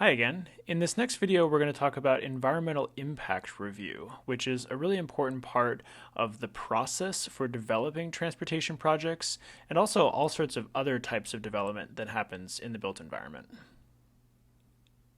Hi again. In this next video, we're going to talk about environmental impact review, which is a really important part of the process for developing transportation projects and also all sorts of other types of development that happens in the built environment.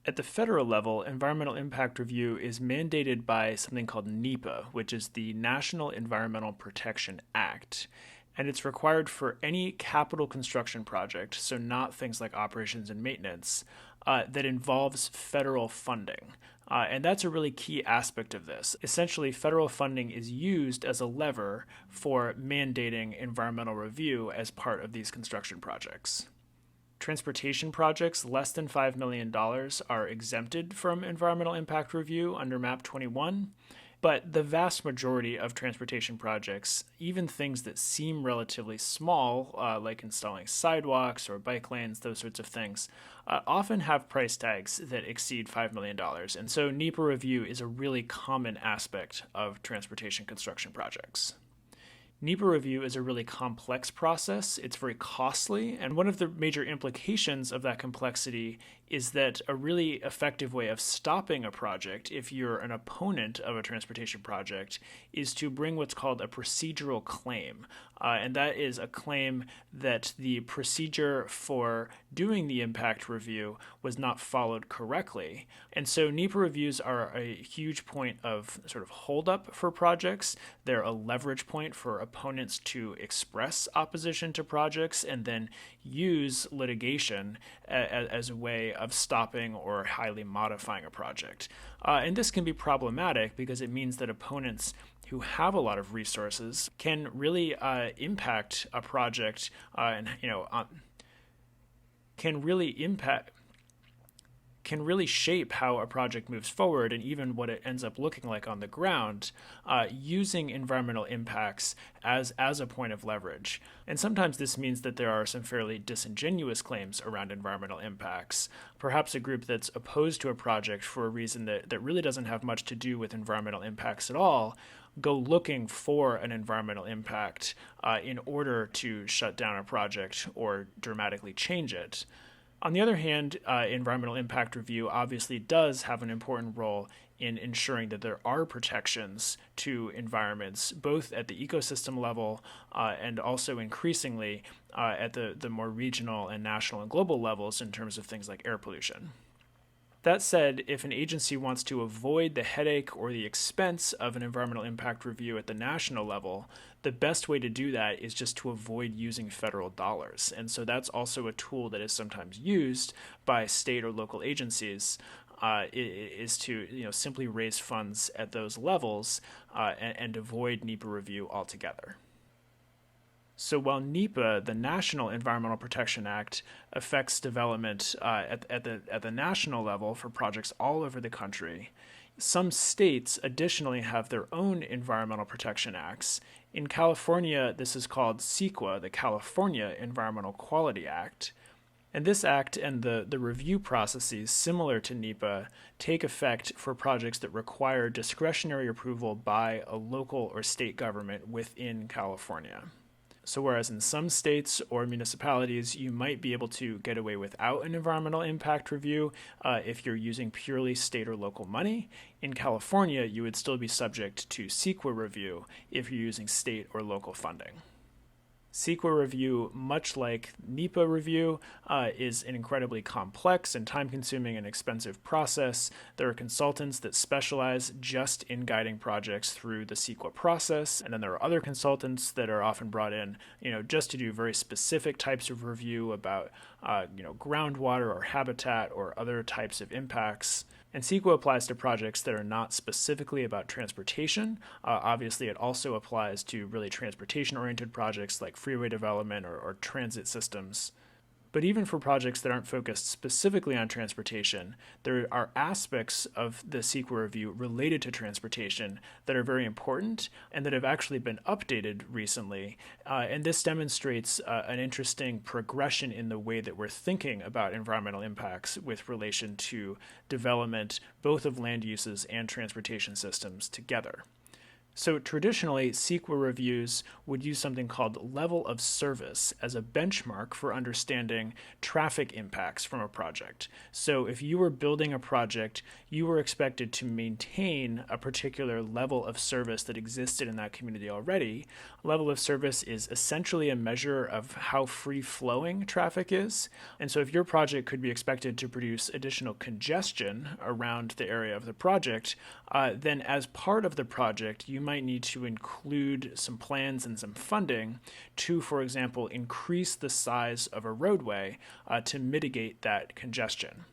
At the federal level, environmental impact review is mandated by something called NEPA, which is the National Environmental Protection Act. And it's required for any capital construction project, so not things like operations and maintenance, that involves federal funding. And that's a really key aspect of this. Essentially, federal funding is used as a lever for mandating environmental review as part of these construction projects. Transportation projects less than $5 million are exempted from environmental impact review under MAP 21. But the vast majority of transportation projects, even things that seem relatively small, like installing sidewalks or bike lanes, those sorts of things, often have price tags that exceed $5 million. And so NEPA review is a really common aspect of transportation construction projects. NEPA review is a really complex process. It's very costly, and one of the major implications of that complexity is that a really effective way of stopping a project, if you're an opponent of a transportation project, is to bring what's called a procedural claim. And that is a claim that the procedure for doing the impact review was not followed correctly. And so NEPA reviews are a huge point of sort of holdup for projects. They're a leverage point for opponents to express opposition to projects and then use litigation as a way of stopping or highly modifying a project. And this can be problematic because it means that opponents who have a lot of resources can really impact a project can really shape how a project moves forward and even what it ends up looking like on the ground, using environmental impacts as a point of leverage. And sometimes this means that there are some fairly disingenuous claims around environmental impacts. Perhaps a group that's opposed to a project for a reason that really doesn't have much to do with environmental impacts at all go looking for an environmental impact in order to shut down a project or dramatically change it. On the other hand, environmental impact review obviously does have an important role in ensuring that there are protections to environments, both at the ecosystem level and also increasingly at the more regional and national and global levels in terms of things like air pollution. That said, if an agency wants to avoid the headache or the expense of an environmental impact review at the national level, the best way to do that is just to avoid using federal dollars. And so that's also a tool that is sometimes used by state or local agencies, is to simply raise funds at those levels and avoid NEPA review altogether. So while NEPA, the National Environmental Protection Act, affects development at the national level for projects all over the country, some states additionally have their own environmental protection acts. In California, this is called CEQA, the California Environmental Quality Act. And this act and the review processes similar to NEPA take effect for projects that require discretionary approval by a local or state government within California. So whereas in some states or municipalities, you might be able to get away without an environmental impact review if you're using purely state or local money, in California, you would still be subject to CEQA review if you're using state or local funding. CEQA review, much like NEPA review, is an incredibly complex and time-consuming and expensive process. There are consultants that specialize just in guiding projects through the CEQA process, and then there are other consultants that are often brought in, just to do very specific types of review about, groundwater or habitat or other types of impacts. And CEQA applies to projects that are not specifically about transportation. Obviously, it also applies to really transportation-oriented projects like freeway development or transit systems. But even for projects that aren't focused specifically on transportation, there are aspects of the CEQA review related to transportation that are very important and that have actually been updated recently. And this demonstrates an interesting progression in the way that we're thinking about environmental impacts with relation to development, both of land uses and transportation systems together. So traditionally, CEQA reviews would use something called level of service as a benchmark for understanding traffic impacts from a project. So if you were building a project, you were expected to maintain a particular level of service that existed in that community already. Level of service is essentially a measure of how free-flowing traffic is. And so if your project could be expected to produce additional congestion around the area of the project, then as part of the project, you might need to include some plans and some funding to, for example, increase the size of a roadway to mitigate that congestion.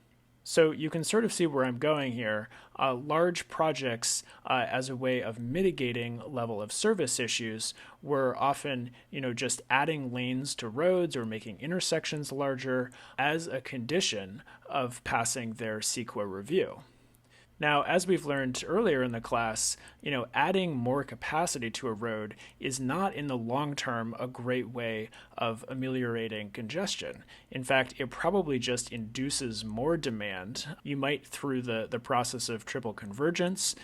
So you can sort of see where I'm going here. Large projects, as a way of mitigating level of service issues, were often, just adding lanes to roads or making intersections larger as a condition of passing their CEQA review. Now, as we've learned earlier in the class, adding more capacity to a road is not in the long term a great way of ameliorating congestion. In fact, it probably just induces more demand. You might, through the process of triple convergence,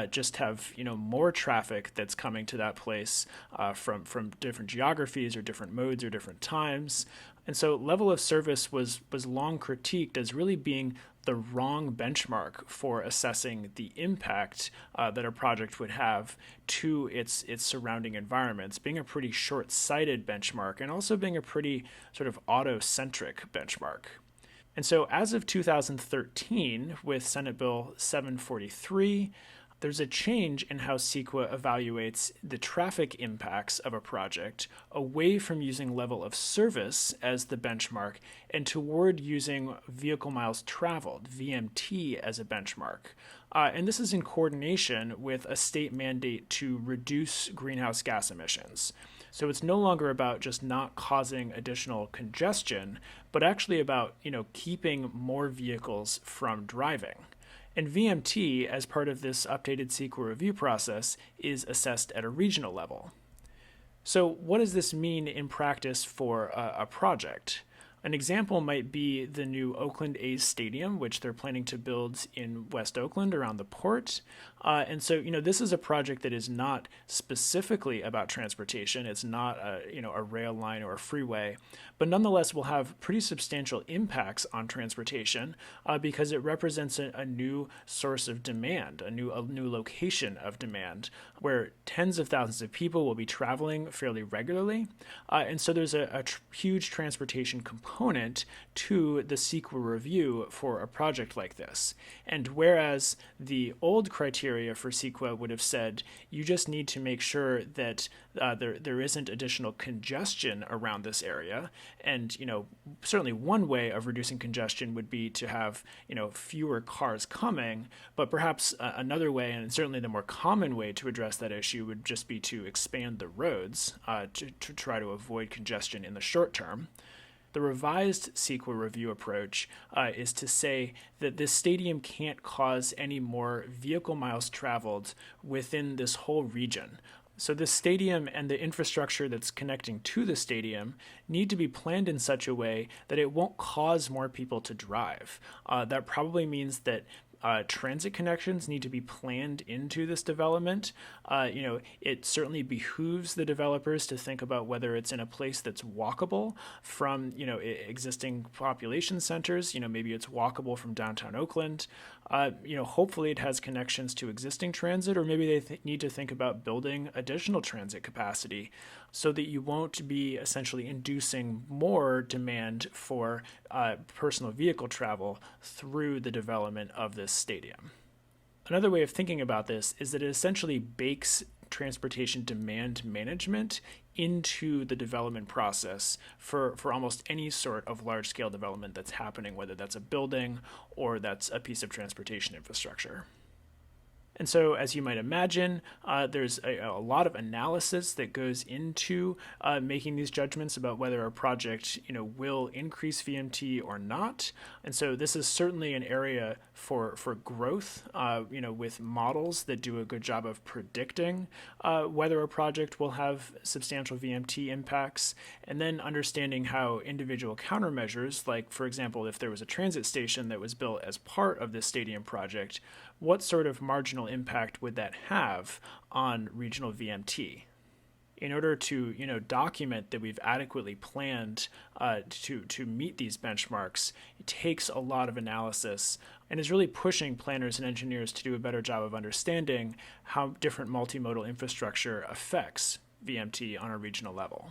just have more traffic that's coming to that place from different geographies or different modes or different times. And so level of service was long critiqued as really being the wrong benchmark for assessing the impact that a project would have to its surrounding environments, being a pretty short-sighted benchmark and also being a pretty sort of auto-centric benchmark. And so as of 2013, with Senate Bill 743, there's a change in how CEQA evaluates the traffic impacts of a project away from using level of service as the benchmark and toward using vehicle miles traveled, VMT, as a benchmark. And this is in coordination with a state mandate to reduce greenhouse gas emissions. So it's no longer about just not causing additional congestion, but actually about, keeping more vehicles from driving. And VMT, as part of this updated CEQA review process, is assessed at a regional level. So what does this mean in practice for a project? An example might be the new Oakland A's stadium, which they're planning to build in West Oakland around the port. And so, this is a project that is not specifically about transportation. It's not a rail line or a freeway, but nonetheless will have pretty substantial impacts on transportation because it represents a new source of demand, a new location of demand, where tens of thousands of people will be traveling fairly regularly. And so there's a huge transportation component to the CEQA review for a project like this. And whereas the old criteria for CEQA would have said you just need to make sure that there isn't additional congestion around this area, and certainly one way of reducing congestion would be to have fewer cars coming, but perhaps another way, and certainly the more common way to address that issue, would just be to expand the roads to try to avoid congestion in the short term. The revised CEQA review approach is to say that this stadium can't cause any more vehicle miles traveled within this whole region. So the stadium and the infrastructure that's connecting to the stadium need to be planned in such a way that it won't cause more people to drive. That probably means that transit connections need to be planned into this development. It certainly behooves the developers to think about whether it's in a place that's walkable from, existing population centers. Maybe it's walkable from downtown Oakland. Hopefully it has connections to existing transit, or maybe they need to think about building additional transit capacity so that you won't be essentially inducing more demand for personal vehicle travel through the development of this stadium. Another way of thinking about this is that it essentially bakes transportation demand management into the development process for almost any sort of large-scale development that's happening, whether that's a building or that's a piece of transportation infrastructure. And so, as you might imagine, there's a lot of analysis that goes into making these judgments about whether a project, will increase VMT or not. And so, this is certainly an area for growth, with models that do a good job of predicting whether a project will have substantial VMT impacts, and then understanding how individual countermeasures, like, for example, if there was a transit station that was built as part of this stadium project, what sort of marginal environmental impact would that have on regional VMT? In order to document that we've adequately planned to meet these benchmarks, it takes a lot of analysis and is really pushing planners and engineers to do a better job of understanding how different multimodal infrastructure affects VMT on a regional level.